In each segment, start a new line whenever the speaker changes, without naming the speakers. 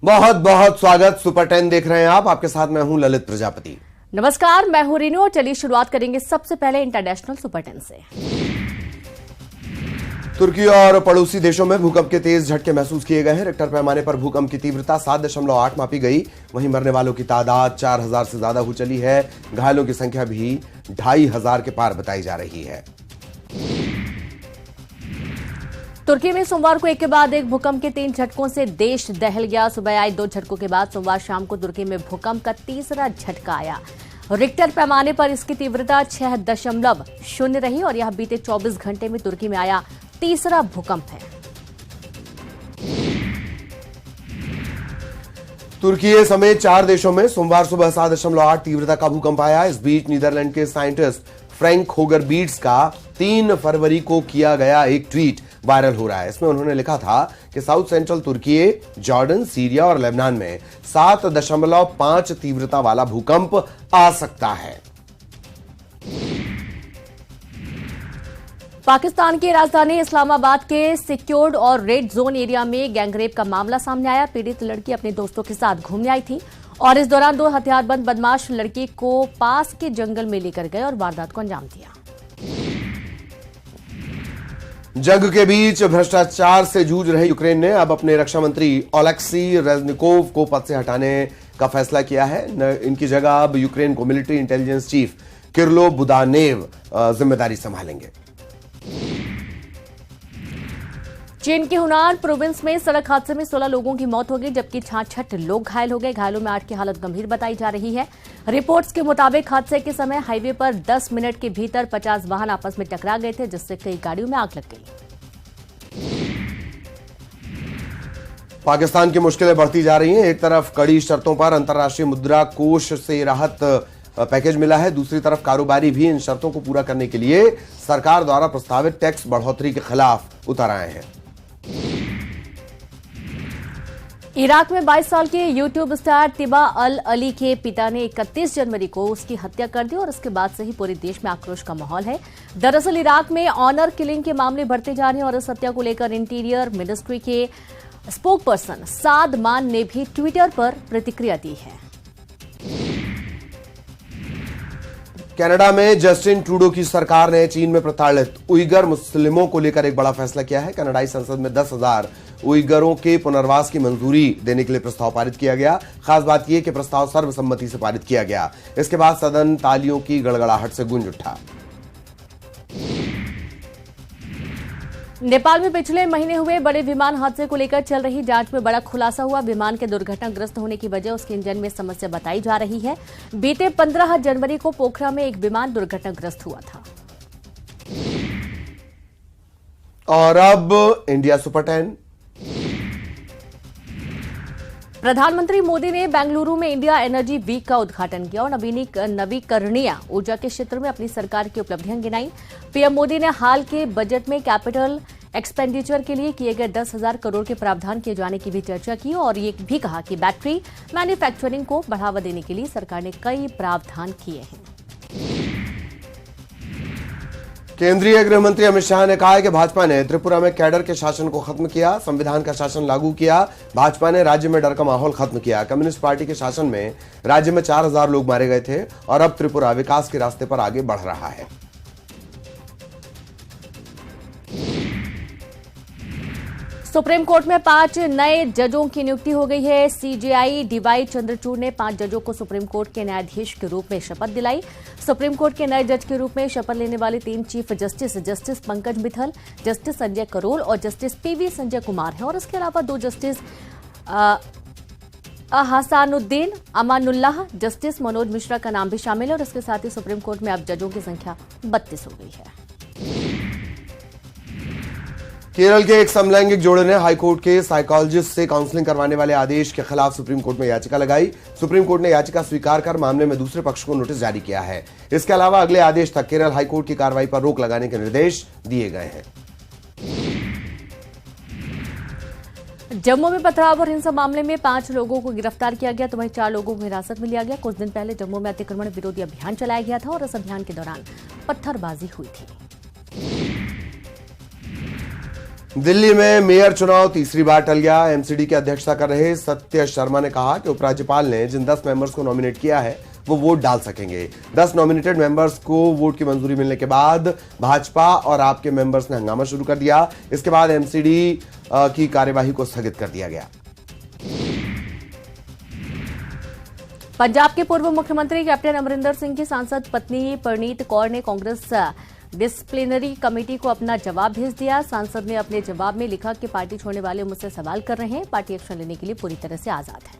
बहुत बहुत स्वागत। सुपर 10 देख रहे हैं आप। आपके साथ मैं हूं ललित प्रजापति।
नमस्कार, मैं हूं रीनू और चलिए शुरुआत करेंगे सबसे पहले इंटरनेशनल सुपर 10 से।
तुर्की और पड़ोसी देशों में भूकंप के तेज झटके महसूस किए गए हैं। रिक्टर पैमाने पर भूकंप की तीव्रता 7.8 मापी गई। वहीं मरने वालों की तादाद 4000 से ज्यादा हो चली है। घायलों की संख्या भी 2500 के पार बताई जा रही है।
तुर्की में सोमवार को एक के बाद एक भूकंप के 3 झटकों से देश दहल गया। सुबह आए 2 झटकों के बाद सोमवार शाम को तुर्की में भूकंप का तीसरा झटका आया। रिक्टर पैमाने पर इसकी तीव्रता 6.0 रही और यह बीते 24 घंटे में तुर्की में आया तीसरा भूकंप है।
तुर्की समेत 4 देशों में सोमवार सुबह 7.8 तीव्रता का भूकंप आया। इस बीच नीदरलैंड के साइंटिस्ट फ्रैंक होगर बीट्स का 3 फरवरी को किया गया एक ट्वीट वायरल हो रहा है। इसमें उन्होंने लिखा था कि साउथ सेंट्रल तुर्की, जॉर्डन, सीरिया और लेबनान में 7.5 तीव्रता वाला भूकंप आ सकता है।
पाकिस्तान की राजधानी इस्लामाबाद के सिक्योर्ड और रेड जोन एरिया में गैंगरेप का मामला सामने आया। पीड़ित लड़की अपने दोस्तों के साथ घूमने आई थी और इस दौरान 2 हथियारबंद बदमाश लड़की को पास के जंगल में लेकर गए और वारदात को अंजाम दिया।
जंग के बीच भ्रष्टाचार से जूझ रहे यूक्रेन ने अब अपने रक्षा मंत्री ओलेक्सी रेजनिकोव को पद से हटाने का फैसला किया है। इनकी जगह अब यूक्रेन को मिलिट्री इंटेलिजेंस चीफ किरलो बुदानेव जिम्मेदारी संभालेंगे।
चीन के हुनान प्रोविंस में सड़क हादसे में 16 लोगों की मौत हो गई, जबकि 66 लोग घायल हो गए। घायलों में 8 की हालत गंभीर बताई जा रही है। रिपोर्ट्स के मुताबिक हादसे के समय हाईवे पर 10 मिनट के भीतर 50 वाहन आपस में टकरा गए थे, जिससे कई गाड़ियों में आग लग गई।
पाकिस्तान की मुश्किलें बढ़ती जा रही हैं। एक तरफ कड़ी शर्तों पर अंतर्राष्ट्रीय मुद्रा कोष से राहत पैकेज मिला है, दूसरी तरफ कारोबारी भी इन शर्तों को पूरा करने के लिए सरकार द्वारा प्रस्तावित टैक्स बढ़ोतरी के खिलाफ उतर आए हैं।
इराक में 22 साल के यूट्यूब स्टार तिबा अल अली के पिता ने 31 जनवरी को उसकी हत्या कर दी और उसके बाद से ही पूरे देश में आक्रोश का माहौल है। दरअसल इराक में ऑनर किलिंग के मामले बढ़ते जा रहे हैं और इस हत्या को लेकर इंटीरियर मिनिस्ट्री के स्पोकपर्सन साद मान ने भी ट्विटर पर प्रतिक्रिया दी है।
कनाडा में जस्टिन ट्रूडो की सरकार ने चीन में प्रताड़ित उइगर मुस्लिमों को लेकर एक बड़ा फैसला किया है। कनाडाई संसद में 10,000 उइगरों के पुनर्वास की मंजूरी देने के लिए प्रस्ताव पारित किया गया। खास बात यह कि प्रस्ताव सर्वसम्मति से पारित किया गया। इसके बाद सदन तालियों की गड़गड़ाहट से गूंज उठा।
नेपाल में पिछले महीने हुए बड़े विमान हादसे को लेकर चल रही जांच में बड़ा खुलासा हुआ। विमान के दुर्घटनाग्रस्त होने की वजह उसके इंजन में समस्या बताई जा रही है। बीते 15 जनवरी को पोखरा में एक विमान दुर्घटनाग्रस्त हुआ था।
और अब इंडिया सुपर 10।
प्रधानमंत्री मोदी ने बेंगलुरु में इंडिया एनर्जी वीक का उद्घाटन किया और नवीकरणीय ऊर्जा के क्षेत्र में अपनी सरकार की उपलब्धियां गिनाई। पीएम मोदी ने हाल के बजट में कैपिटल एक्सपेंडिचर के लिए किए गए 10,000 करोड़ के प्रावधान किए जाने की भी चर्चा की और ये भी कहा कि बैटरी मैन्युफैक्चरिंग को बढ़ावा देने के लिए सरकार ने कई प्रावधान किए हैं।
केंद्रीय गृह मंत्री अमित शाह ने कहा है कि भाजपा ने त्रिपुरा में कैडर के शासन को खत्म किया, संविधान का शासन लागू किया। भाजपा ने राज्य में डर का माहौल खत्म किया। कम्युनिस्ट पार्टी के शासन में राज्य में 4000 लोग मारे गए थे और अब त्रिपुरा विकास के रास्ते पर आगे बढ़ रहा है।
सुप्रीम कोर्ट में 5 नए जजों की नियुक्ति हो गई है। सीजेआई डीवाई चंद्रचूड़ ने 5 जजों को सुप्रीम कोर्ट के न्यायाधीश के रूप में शपथ दिलाई। सुप्रीम कोर्ट के नए जज के रूप में शपथ लेने वाले 3 chief justice Pankaj Mittal, justice Sanjay Karol और जस्टिस पीवी संजय कुमार हैं और इसके अलावा 2 जस्टिस अहसानुद्दीन अमानुल्लाह, जस्टिस मनोज मिश्रा का नाम भी शामिल है और इसके साथ ही सुप्रीम कोर्ट में अब जजों की संख्या 32 हो गई है।
केरल के एक समलैंगिक जोड़े ने हाईकोर्ट के साइकोलॉजिस्ट से काउंसलिंग करवाने वाले आदेश के खिलाफ सुप्रीम कोर्ट में याचिका लगाई। सुप्रीम कोर्ट ने याचिका स्वीकार कर मामले में दूसरे पक्ष को नोटिस जारी किया है। इसके अलावा अगले आदेश तक केरल हाईकोर्ट की कार्रवाई पर रोक लगाने के निर्देश दिए गए हैं।
जम्मू में पथराव और हिंसा मामले में 5 लोगों को गिरफ्तार किया गया तो वहीं 4 लोगों को हिरासत में लिया गया। कुछ दिन पहले जम्मू में अतिक्रमण विरोधी अभियान चलाया गया था और इस अभियान के दौरान पत्थरबाजी हुई थी।
दिल्ली में मेयर चुनाव तीसरी बार टल गया। एमसीडी की अध्यक्षता कर रहे सत्य शर्मा ने कहा कि उपराज्यपाल ने जिन 10 मेंबर्स को नॉमिनेट किया है वो वोट डाल सकेंगे। 10 नॉमिनेटेड मेंबर्स को वोट की मंजूरी मिलने के बाद भाजपा और आपके मेंबर्स ने हंगामा शुरू कर दिया। इसके बाद एमसीडी की कार्यवाही को स्थगित कर दिया गया।
पंजाब के पूर्व मुख्यमंत्री कैप्टन अमरिंदर सिंह की सांसद पत्नी परनीत कौर ने कांग्रेस डिसिप्लिनरी कमेटी को अपना जवाब भेज दिया। सांसद ने अपने जवाब में लिखा कि पार्टी छोड़ने वाले मुझसे सवाल कर रहे हैं, पार्टी एक्शन लेने के लिए पूरी तरह से आजाद है।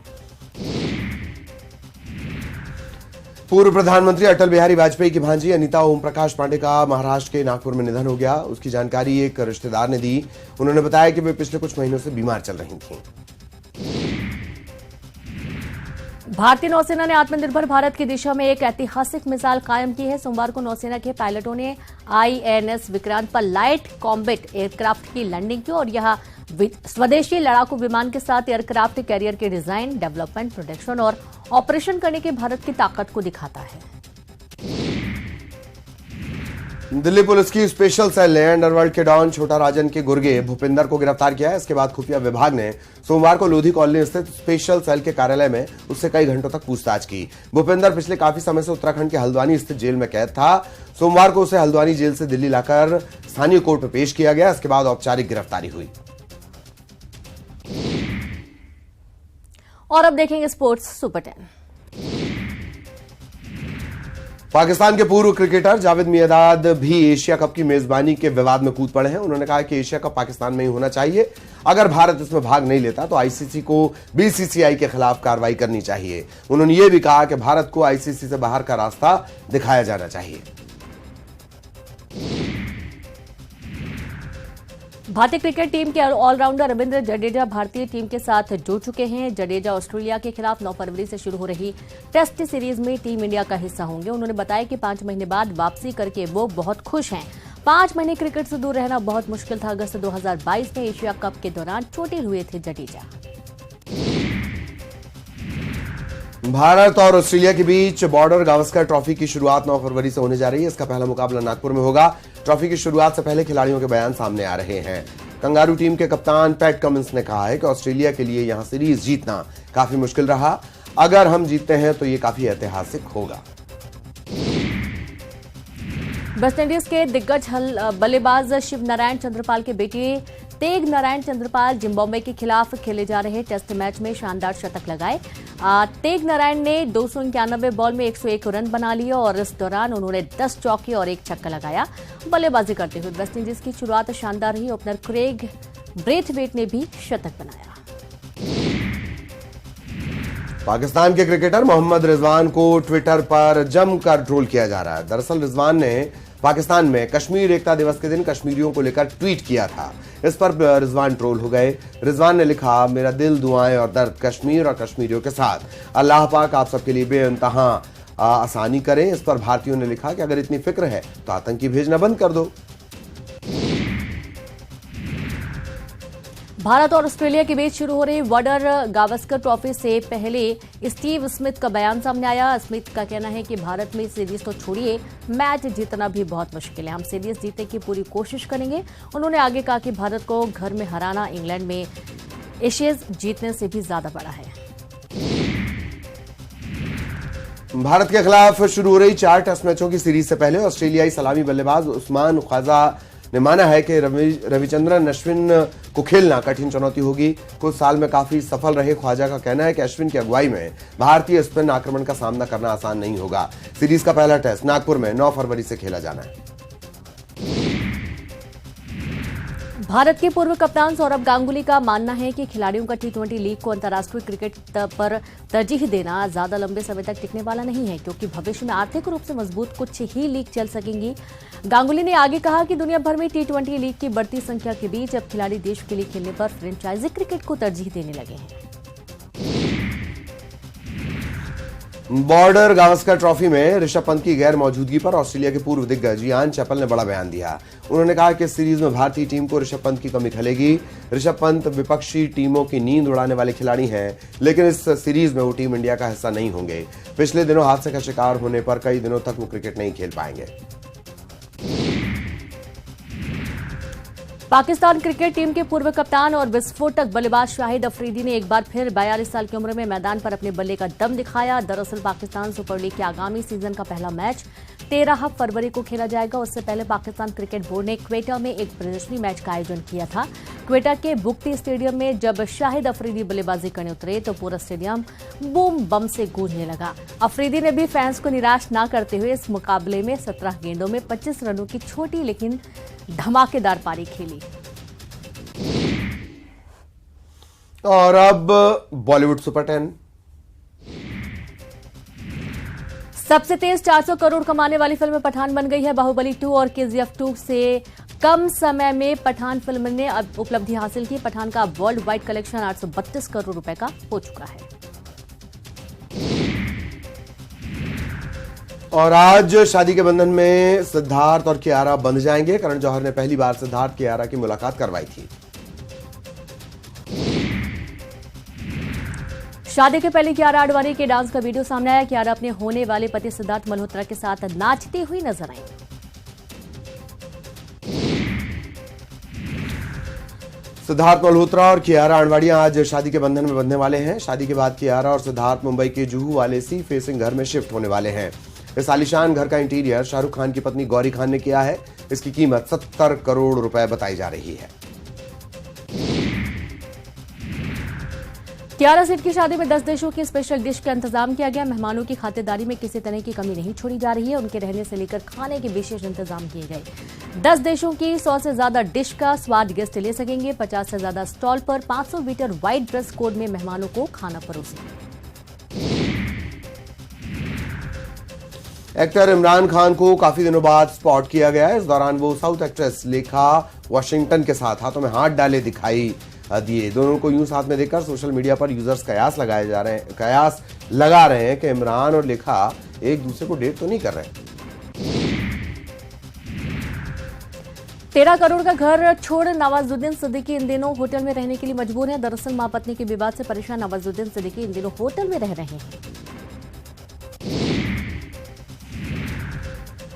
पूर्व प्रधानमंत्री अटल बिहारी वाजपेयी की भांजी अनीता ओम प्रकाश पांडे का महाराष्ट्र के नागपुर में निधन हो गया। उसकी जानकारी एक रिश्तेदार ने दी। उन्होंने बताया कि वे पिछले कुछ महीनों से बीमार चल रही थीं।
भारतीय नौसेना ने आत्मनिर्भर भारत की दिशा में एक ऐतिहासिक मिसाल कायम की है। सोमवार को नौसेना के पायलटों ने आईएनएस विक्रांत पर लाइट कॉम्बैट एयरक्राफ्ट की लैंडिंग की और यह स्वदेशी लड़ाकू विमान के साथ एयरक्राफ्ट कैरियर के डिजाइन, डेवलपमेंट, प्रोडक्शन और ऑपरेशन करने के भारत की ताकत को दिखाता है।
दिल्ली पुलिस की स्पेशल सेल ने अंडरवर्ल्ड के डॉन छोटा राजन के गुर्गे भूपिंदर को गिरफ्तार किया है। इसके बाद खुफिया विभाग ने सोमवार को लोधी कॉलोनी स्थित स्पेशल सेल के कार्यालय में उससे कई घंटों तक पूछताछ की। भूपिंदर पिछले काफी समय से उत्तराखंड के हल्द्वानी स्थित जेल में कैद था। सोमवार को उसे हल्द्वानी जेल से दिल्ली लाकर स्थानीय कोर्ट में पेश किया गया। इसके बाद औपचारिक गिरफ्तारी हुई।
और अब देखेंगे स्पोर्ट्स सुपर 10।
पाकिस्तान के पूर्व क्रिकेटर जावेद मियांदाद भी एशिया कप की मेजबानी के विवाद में कूद पड़े हैं। उन्होंने कहा कि एशिया कप पाकिस्तान में ही होना चाहिए। अगर भारत इसमें भाग नहीं लेता तो आईसीसी को बीसीसीआई के खिलाफ कार्रवाई करनी चाहिए। उन्होंने यह भी कहा कि भारत को आईसीसी से बाहर का रास्ता दिखाया जाना चाहिए।
भारतीय क्रिकेट टीम के ऑलराउंडर रविंद्र जडेजा भारतीय टीम के साथ जुड़ चुके हैं। जडेजा ऑस्ट्रेलिया के खिलाफ 9 फरवरी से शुरू हो रही टेस्ट सीरीज में टीम इंडिया का हिस्सा होंगे। उन्होंने बताया कि 5 महीने बाद वापसी करके वो बहुत खुश हैं। 5 महीने क्रिकेट से दूर रहना बहुत मुश्किल था। अगस्त 2022 में एशिया कप के दौरान चोटिल हुए थे जडेजा।
भारत और ऑस्ट्रेलिया के बीच बॉर्डर गावस्कर ट्रॉफी की शुरुआत 9 फरवरी से होने जा रही है। इसका पहला मुकाबला नागपुर में होगा। ट्रॉफी की शुरुआत से पहले खिलाड़ियों के बयान सामने आ रहे हैं। कंगारू टीम के कप्तान पैट कमिंस ने कहा है कि ऑस्ट्रेलिया के लिए यहां सीरीज जीतना काफी मुश्किल रहा। अगर हम जीतते हैं तो ये काफी ऐतिहासिक होगा।
वेस्टइंडीज के दिग्गज बल्लेबाज शिव नारायण चंद्रपाल के बेटे तेग नारायण चंद्रपाल जिम्बाब्वे के खिलाफ खेले जा रहे टेस्ट मैच में शानदार शतक लगाए। तेग नारायण ने 291 बॉल में 101 रन बना लिए और इस दौरान उन्होंने 10 चौके और 1 छक्का लगाया। बल्लेबाजी करते हुए वेस्टइंडीज की शुरुआत शानदार रही। ओपनर क्रेग ब्रेथवेट ने भी शतक बनाया।
पाकिस्तान के क्रिकेटर मोहम्मद रिजवान को ट्विटर पर जमकर ट्रोल किया जा रहा है। दरअसल रिजवान ने पाकिस्तान में कश्मीर एकता दिवस के दिन कश्मीरियों को लेकर ट्वीट किया था। इस पर रिजवान ट्रोल हो गए। रिजवान ने लिखा, मेरा दिल, दुआएं और दर्द कश्मीर और कश्मीरियों के साथ। अल्लाह पाक आप सबके लिए बेइंतहा आसानी करें। इस पर भारतीयों ने लिखा कि अगर इतनी फिक्र है तो आतंकी भेजना बंद कर दो।
भारत और ऑस्ट्रेलिया के बीच शुरू हो रही बॉर्डर गावस्कर ट्रॉफी से पहले स्टीव स्मिथ का बयान सामने आया। स्मिथ का कहना है कि भारत में सीरीज तो छोड़िए, मैच जीतना भी बहुत मुश्किल है। हम सीरीज जीतने की पूरी कोशिश करेंगे। उन्होंने आगे कहा कि भारत को घर में हराना इंग्लैंड में एशियज जीतने से भी ज्यादा बड़ा है।
भारत के खिलाफ शुरू हो रही 4 टेस्ट मैचों की सीरीज से पहले ऑस्ट्रेलियाई सलामी बल्लेबाज उस्मान ख्वाजा ने माना है कि रविचंद्रन अश्विन को खेलना कठिन चुनौती होगी। कुछ साल में काफी सफल रहे ख्वाजा का कहना है कि अश्विन की अगुवाई में भारतीय स्पिन आक्रमण का सामना करना आसान नहीं होगा। सीरीज का पहला टेस्ट नागपुर में 9 फरवरी से खेला जाना है।
भारत के पूर्व कप्तान सौरव गांगुली का मानना है कि खिलाड़ियों का टी20 लीग को अंतर्राष्ट्रीय क्रिकेट पर तरजीह देना ज्यादा लंबे समय तक टिकने वाला नहीं है, क्योंकि भविष्य में आर्थिक रूप से मजबूत कुछ ही लीग चल सकेंगी। गांगुली ने आगे कहा कि दुनिया भर में टी20 लीग की बढ़ती संख्या के बीच अब खिलाड़ी देश के लिए खेलने पर फ्रेंचाइजी क्रिकेट को तरजीह देने लगे हैं।
बॉर्डर गावस्कर ट्रॉफी में ऋषभ पंत की गैर मौजूदगी पर ऑस्ट्रेलिया के पूर्व दिग्गज इयान चैपल ने बड़ा बयान दिया। उन्होंने कहा कि इस सीरीज में भारतीय टीम को ऋषभ पंत की कमी खलेगी। ऋषभ पंत विपक्षी टीमों की नींद उड़ाने वाले खिलाड़ी हैं, लेकिन इस सीरीज में वो टीम इंडिया का हिस्सा नहीं होंगे। पिछले दिनों हादसे का शिकार होने पर कई दिनों तक वो क्रिकेट नहीं खेल पाएंगे।
पाकिस्तान क्रिकेट टीम के पूर्व कप्तान और विस्फोटक बल्लेबाज शाहिद अफरीदी ने एक बार फिर 42 साल की उम्र में मैदान पर अपने बल्ले का दम दिखाया। दरअसल पाकिस्तान सुपर लीग के आगामी सीजन का पहला मैच 13 फरवरी को खेला जाएगा। उससे पहले पाकिस्तान क्रिकेट बोर्ड ने क्वेटा में एक प्रदर्शनी मैच का आयोजन किया था। क्वेटा के बुक्ती स्टेडियम में जब शाहिद अफरीदी बल्लेबाजी करने उतरे तो पूरा स्टेडियम बूम बम से गूंजने लगा। अफरीदी ने भी फैंस को निराश न करते हुए इस मुकाबले में 17 गेंदों में 25 रनों की छोटी लेकिन धमाकेदार पारी खेली।
और अब बॉलीवुड सुपर 10।
सबसे तेज 400 करोड़ कमाने वाली फिल्म पठान बन गई है। बाहुबली 2 और केजीएफ 2 से कम समय में पठान फिल्म ने अब उपलब्धि हासिल की। पठान का वर्ल्ड वाइड कलेक्शन 832 करोड़ रुपए का हो चुका है।
और आज शादी के बंधन में सिद्धार्थ और कियारा बंध जाएंगे। करण जौहर ने पहली बार सिद्धार्थ कियारा की मुलाकात करवाई थी।
शादी के पहले कियारा आडवाणी के डांस का वीडियो सामने आया। कियारा अपने होने वाले पति सिद्धार्थ मल्होत्रा के साथ नाचती हुई नजर आई।
सिद्धार्थ मल्होत्रा और कियारा आडवाणिया आज शादी के बंधन में बंधने वाले हैं। शादी के बाद कियारा और सिद्धार्थ मुंबई के जुहू वाले सी फेसिंग घर में शिफ्ट होने वाले हैं। इस आलीशान घर का इंटीरियर शाहरुख खान की पत्नी गौरी खान ने किया है। इसकी कीमत 70 करोड़ रुपए बताई जा रही है।
कियारा सेठ की शादी में 10 देशों की स्पेशल डिश का इंतजाम किया गया। मेहमानों की खातिरदारी में किसी तरह की कमी नहीं छोड़ी जा रही है। उनके रहने से लेकर खाने के विशेष इंतजाम किए गए। 10 देशों की 100 से ज्यादा डिश का स्वाद गेस्ट ले सकेंगे। 50 से ज्यादा स्टॉल पर 500 मीटर वाइड ड्रेस कोड में मेहमानों को खाना परोसेंगे।
एक्टर इमरान खान को काफी दिनों बाद स्पॉट किया गया है। इस दौरान वो साउथ एक्ट्रेस लेखा वाशिंगटन के साथ हाथों में हाथ डाले दिखाई दिए। दोनों को यूं साथ में देखकर सोशल मीडिया पर यूजर्स कयास लगा रहे हैं कि इमरान और लेखा एक दूसरे को डेट तो नहीं कर रहे।
13 करोड़ का घर छोड़ नवाजुद्दीन सिद्दीकी इन दिनों होटल में रहने के लिए मजबूर है। दरअसल मां पत्नी के विवाद से परेशान नवाजुद्दीन सिद्दीकी इन दिनों होटल में रह रहे हैं।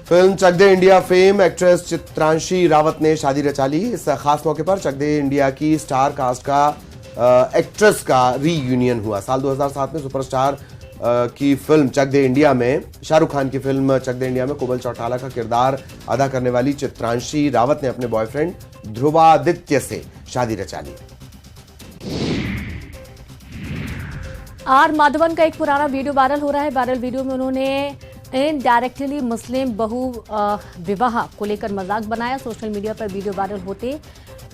Film Chak De India fame actress Chitrashi Rawat ने शादी रचा ली। इस खास मौके पर चक दे इंडिया की स्टार कास्ट का एक्ट्रेस का रीयूनियन हुआ। साल 2007 में सुपरस्टार की फिल्म चक दे इंडिया में शाहरुख खान की फिल्म चक दे इंडिया में कोमल चौटाला का किरदार अदा करने वाली चित्रांशी रावत ने अपने बॉयफ्रेंड ध्रुवादित्य से शादी रचा ली।
आर माधवन का एक पुराना वीडियो वायरल हो रहा है। वायरल वीडियो में उन्होंने इनडायरेक्टली मुस्लिम बहु विवाह को लेकर मजाक बनाया। सोशल मीडिया पर वीडियो वायरल होते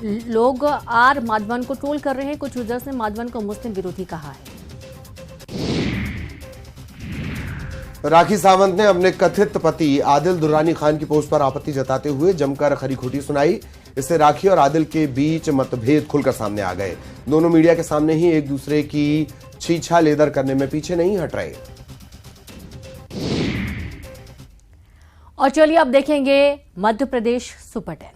लोग आर माधवन को ट्रोल कर रहे हैं। कुछ यूजर्स ने माधवन को मुस्लिम विरोधी कहा है।
राखी सावंत ने अपने कथित पति आदिल दुर्रानी खान की पोस्ट पर आपत्ति जताते हुए जमकर खरी खोटी सुनाई। इससे राखी और आदिल के बीच मतभेद खुलकर सामने आ गए। दोनों मीडिया के सामने ही एक दूसरे की छीछा लेदर करने में पीछे नहीं हट रहे।
और चलिए अब देखेंगे मध्य प्रदेश सुपर 10।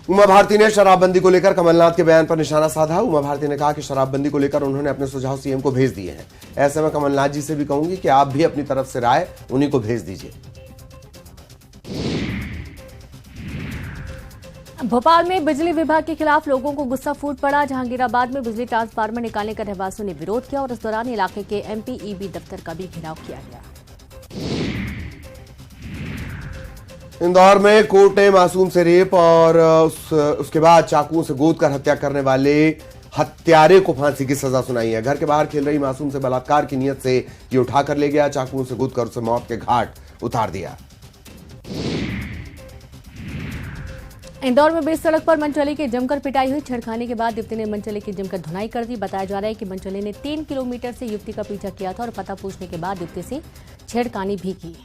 उमा भारती ने शराबबंदी को लेकर कमलनाथ के बयान पर निशाना साधा। उमा भारती ने कहा कि शराबबंदी को लेकर उन्होंने अपने सुझाव सीएम को भेज दिए हैं। ऐसे में कमलनाथ जी से भी कहूंगी कि आप भी अपनी तरफ से राय उन्हीं को भेज दीजिए।
भोपाल में बिजली विभाग के खिलाफ लोगों को गुस्सा फूट पड़ा। जहांगीराबाद में बिजली ट्रांसफार्मर निकालने का रहवासियों ने विरोध किया और इस दौरान इलाके के एमपीईबी दफ्तर का भी घेराव किया गया।
इंदौर में कोर्ट ने मासूम से रेप और उसके बाद चाकुओं से गोद कर हत्या करने वाले हत्यारे को फांसी की सजा सुनाई है। घर के बाहर खेल रही मासूम से बलात्कार की नियत से ये उठाकर ले गया, चाकुओं से गोद कर उसे मौत के घाट उतार दिया।
इंदौर में बीच सड़क पर मनचली की जमकर पिटाई हुई। छेड़खानी के बाद युवती ने मनचली की जमकर धुनाई कर दी। बताया जा रहा है कि मनचली ने 3 किलोमीटर से युवती का पीछा किया था और पता पूछने के बाद युवती से छेड़खानी भी की।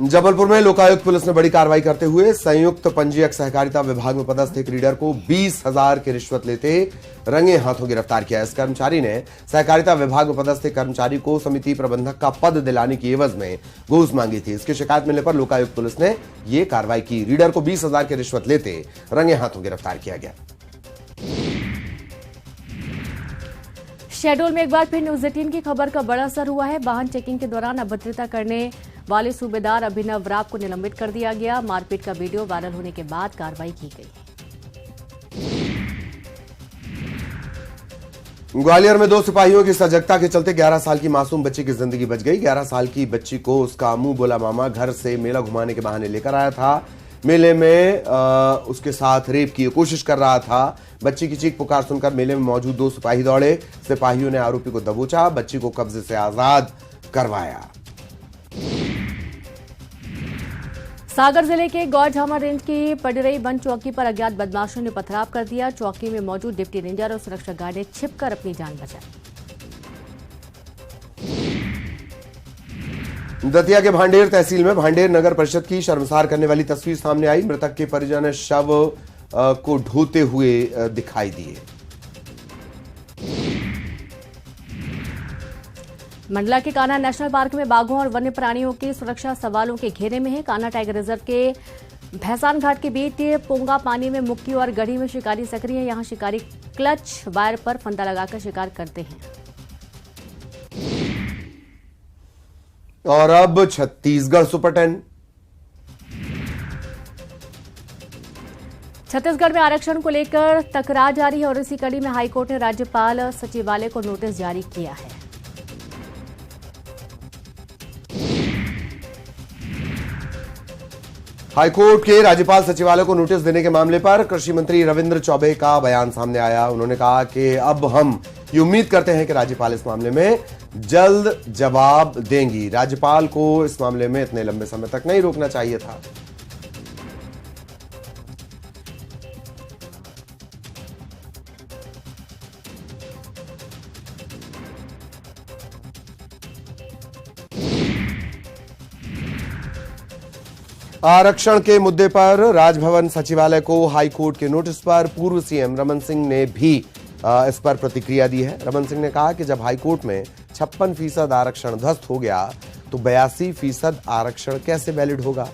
जबलपुर में लोकायुक्त पुलिस ने बड़ी कार्रवाई करते हुए संयुक्त पंजीयक सहकारिता विभाग में पदस्थ एक रीडर को 20,000 की रिश्वत लेते रंगे हाथों गिरफ्तार किया। इस कर्मचारी ने सहकारिता विभाग में पदस्थ एक कर्मचारी को समिति प्रबंधक का पद दिलाने की एवज में घूस मांगी थी। इसकी शिकायत मिलने पर लोकायुक्त पुलिस ने यह कार्रवाई की। रीडर को 20,000 की रिश्वत लेते रंगे हाथों गिरफ्तार किया गया।
शहडोल में एक बार फिर न्यूज 18 की खबर का बड़ा असर हुआ है। वाहन चेकिंग के दौरान अभद्रता करने वाले सूबेदार अभिनव राव को निलंबित कर दिया गया। मारपीट का वीडियो वायरल होने के बाद कार्रवाई की गई।
ग्वालियर में 2 सिपाहियों की सजगता के चलते 11 साल की मासूम बच्ची की जिंदगी बच गई। 11 साल की बच्ची को उसका मुंह बोला मामा घर से मेला घुमाने के बहाने लेकर आया था। मेले में उसके साथ रेप की कोशिश कर रहा था। बच्ची की चीख पुकार सुनकर मेले में मौजूद 2 सिपाही दौड़े। सिपाहियों ने आरोपी को दबोचा, बच्ची को कब्जे से आजाद करवाया।
सागर जिले के गौरझामा रेंज की पडरई वन चौकी पर अज्ञात बदमाशों ने पथराव कर दिया। चौकी में मौजूद डिप्टी रेंजर और सुरक्षा गार्ड ने छिपकर अपनी जान बचाई।
दतिया के भांडेर तहसील में भांडेर नगर परिषद की शर्मसार करने वाली तस्वीर सामने आई। मृतक के परिजन शव को ढोते हुए दिखाई दिए।
मंडला के कान्हा नेशनल पार्क में बाघों और वन्य प्राणियों की सुरक्षा सवालों के घेरे में है। कान्हा टाइगर रिजर्व के भैसान घाट के बीच पोंगा पानी में मुक्की और गढ़ी में शिकारी सक्रिय है। यहां शिकारी क्लच वायर पर फंदा लगाकर शिकार करते हैं।
और अब छत्तीसगढ़ सुपर 10।
छत्तीसगढ़ में आरक्षण को लेकर तकरार जारी है और इसी कड़ी में हाईकोर्ट ने राज्यपाल सचिवालय को नोटिस जारी किया है।
हाईकोर्ट के राज्यपाल सचिवालय को नोटिस देने के मामले पर कृषि मंत्री रविंद्र चौबे का बयान सामने आया। उन्होंने कहा कि अब हम ये उम्मीद करते हैं कि राज्यपाल इस मामले में जल्द जवाब देंगी। राज्यपाल को इस मामले में इतने लंबे समय तक नहीं रोकना चाहिए था। आरक्षण के मुद्दे पर राजभवन सचिवालय को हाईकोर्ट के नोटिस पर पूर्व सीएम रमन सिंह ने भी इस पर प्रतिक्रिया दी है। रमन सिंह ने कहा कि जब हाईकोर्ट में 56% आरक्षण ध्वस्त हो गया तो 82% आरक्षण कैसे वैलिड होगा।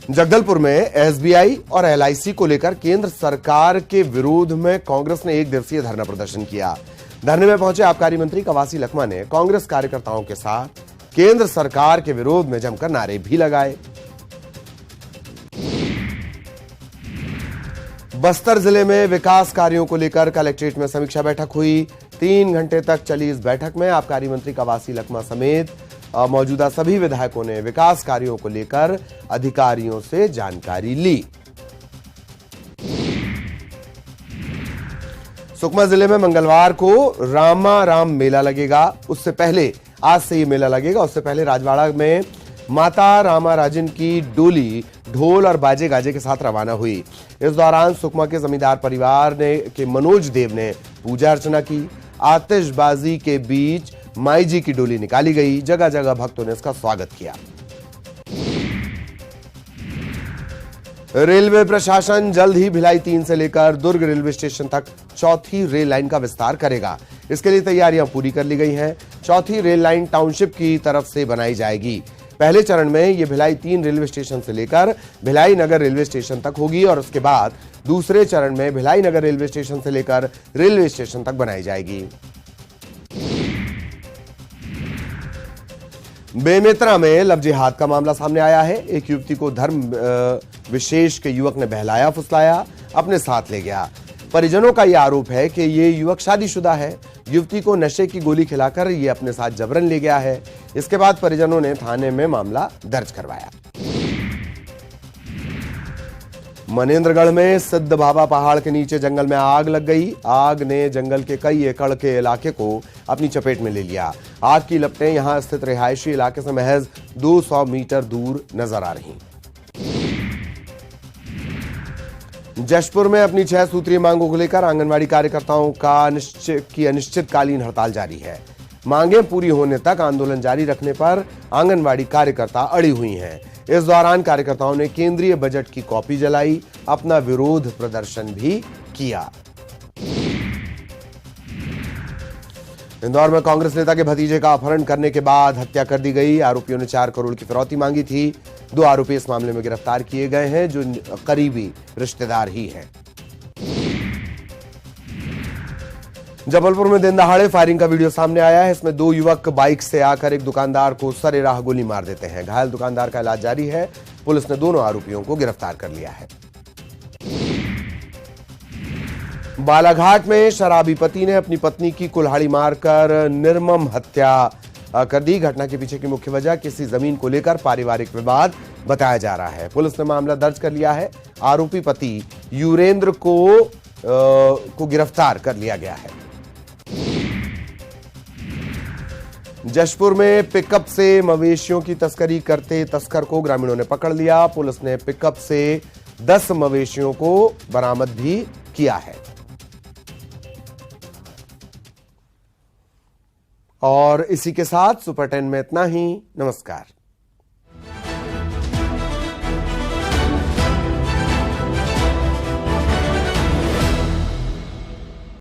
जगदलपुर में एसबीआई और एलआईसी को लेकर केंद्र सरकार के विरोध में कांग्रेस ने 1 दिवसीय धरना प्रदर्शन किया। धरने में पहुंचे आबकारी मंत्री कवासी लखमा ने कांग्रेस कार्यकर्ताओं के साथ केंद्र सरकार के विरोध में जमकर नारे भी लगाए। बस्तर जिले में विकास कार्यों को लेकर कलेक्ट्रेट में समीक्षा बैठक हुई। 3 घंटे तक चली इस बैठक में आबकारी मंत्री कवासी लखमा समेत मौजूदा सभी विधायकों ने विकास कार्यों को लेकर अधिकारियों से जानकारी ली। सुकमा जिले में मंगलवार को रामाराम मेला लगेगा। उससे पहले आज से ये मेला लगेगा। उससे पहले राजवाड़ा में माता रामाराजन की डोली ढोल और बाजे गाजे के साथ रवाना हुई। इस दौरान सुकमा के जमींदार परिवार के मनोज देव ने पूजा अर्चना की। आतिशबाजी के बीच माई जी की डोली निकाली गई। जगह जगह भक्तों ने इसका स्वागत किया। रेलवे प्रशासन जल्द ही भिलाई 3 से लेकर दुर्ग रेलवे स्टेशन तक 4थी रेल लाइन का विस्तार करेगा। इसके लिए तैयारियां पूरी कर ली गई हैं। 4थी रेल लाइन टाउनशिप की तरफ से बनाई जाएगी। पहले चरण में यह भिलाई 3 रेलवे स्टेशन से लेकर भिलाई नगर रेलवे स्टेशन तक होगी और उसके बाद दूसरे चरण में भिलाई नगर रेलवे स्टेशन से लेकर रेलवे स्टेशन तक बनाई जाएगी। बेमेतरा में लव जिहाद का मामला सामने आया है। एक युवती को धर्म विशेष के युवक ने बहलाया फुसलाया, अपने साथ ले गया। परिजनों का यह आरोप है कि ये युवक शादीशुदा है। युवती को नशे की गोली खिलाकर ये अपने साथ जबरन ले गया है। इसके बाद परिजनों ने थाने में मामला दर्ज करवाया। मनेंद्रगढ़ में सिद्ध बाबा पहाड़ के नीचे जंगल में आग लग गई। आग ने जंगल के कई एकड़ के इलाके को अपनी चपेट में ले लिया। आग की लपटें यहां स्थित रिहायशी इलाके से महज 200 मीटर दूर नजर आ रही। जशपुर में अपनी 6 सूत्रीय मांगों को लेकर आंगनवाड़ी कार्यकर्ताओं का अनिश्चितकालीन हड़ताल जारी है। मांगें पूरी होने तक आंदोलन जारी रखने पर आंगनवाड़ी कार्यकर्ता अड़ी हुई हैं। इस दौरान कार्यकर्ताओं ने केंद्रीय बजट की कॉपी जलाई, अपना विरोध प्रदर्शन भी किया। इंदौर में कांग्रेस नेता के भतीजे का अपहरण करने के बाद हत्या कर दी गई। आरोपियों ने 4 करोड़ की फिरौती मांगी थी। 2 आरोपी इस मामले में गिरफ्तार किए गए हैं जो करीबी रिश्तेदार ही हैं। जबलपुर में दिन दहाड़े फायरिंग का वीडियो सामने आया है। इसमें दो युवक बाइक से आकर एक दुकानदार को सरेराह गोली मार देते हैं। घायल दुकानदार का इलाज जारी है। पुलिस ने दोनों आरोपियों को गिरफ्तार कर लिया है। बालाघाट में शराबी पति ने अपनी पत्नी की कुल्हाड़ी मारकर निर्मम हत्या कर दी। घटना के पीछे की मुख्य वजह किसी जमीन को लेकर पारिवारिक विवाद बताया जा रहा है। पुलिस ने मामला दर्ज कर लिया है। आरोपी पति युरेंद्र को गिरफ्तार कर लिया गया है। जशपुर में पिकअप से मवेशियों की तस्करी करते तस्कर को ग्रामीणों ने पकड़ लिया। पुलिस ने पिकअप से 10 मवेशियों को बरामद भी किया है। और इसी के साथ सुपर 10 में इतना ही। नमस्कार।